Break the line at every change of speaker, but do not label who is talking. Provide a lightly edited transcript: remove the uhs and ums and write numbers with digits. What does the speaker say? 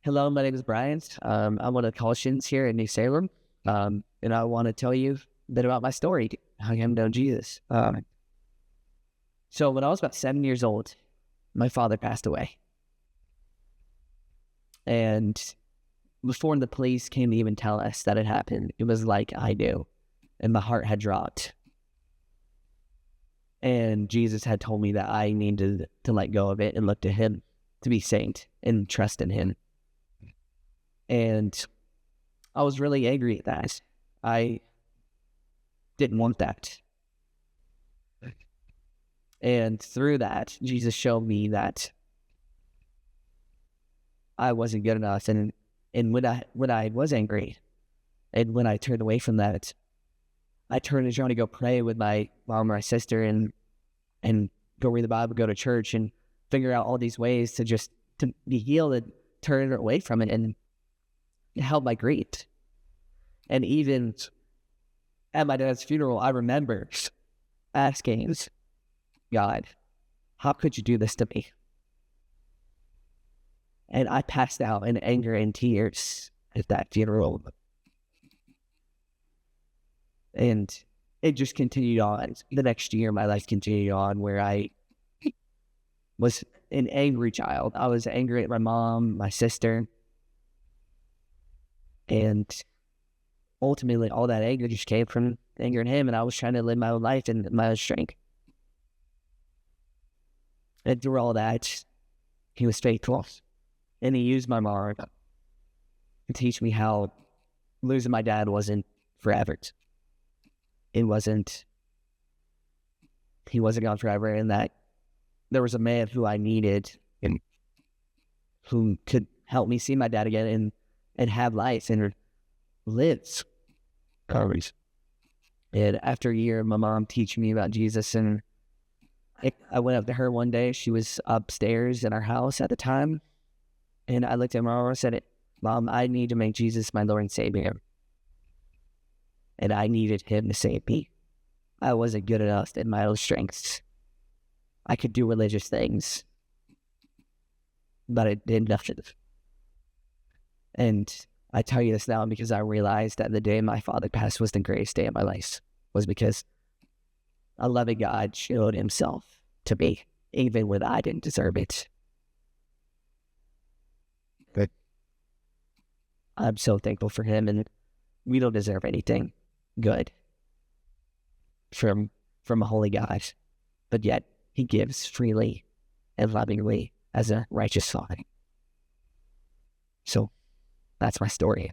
Hello, my name is Brian. I'm one of the college students here in New Salem, and I want to tell you a bit about my story, how I came to know Jesus. So when I was about 7 years old, my father passed away. And before the police came to even tell us that it happened, it was like I knew, and my heart had dropped. And Jesus had told me that I needed to let go of it and look to him to be saved and trust in him. And I was really angry at that. I didn't want that. And through that, Jesus showed me that I wasn't good enough. And when I was angry and when I turned away from that, I turned to trying to go pray with my mom or my sister and go read the Bible, go to church, and figure out all these ways to be healed and turn away from it. And it held my grief. And even at my dad's funeral, I remember asking God, how could you do this to me? And I passed out in anger and tears at that funeral. And it just continued on. The next year, my life continued on where I was an angry child. I was angry at my mom, my sister. And ultimately, all that anger just came from anger at him, and I was trying to live my own life in my own strength. And through all that, he was faithful. And he used my mom to teach me how losing my dad wasn't forever. He wasn't gone forever, and that there was a man who I needed and who could help me see my dad again and have life and live. And after a year, my mom teaching me about Jesus, and I went up to her one day. She was upstairs in our house at the time, and I looked at my mom and said, "Mom, I need to make Jesus my Lord and Savior." And I needed him to save me. I wasn't good enough in my own strengths. I could do religious things, but I did nothing. And I tell you this now because I realized that the day my father passed was the greatest day of my life, was because a loving God showed himself to me, even when I didn't deserve it.
Good.
I'm so thankful for him, and we don't deserve anything good from a holy God, but yet he gives freely and lovingly as a righteous father. So that's my story.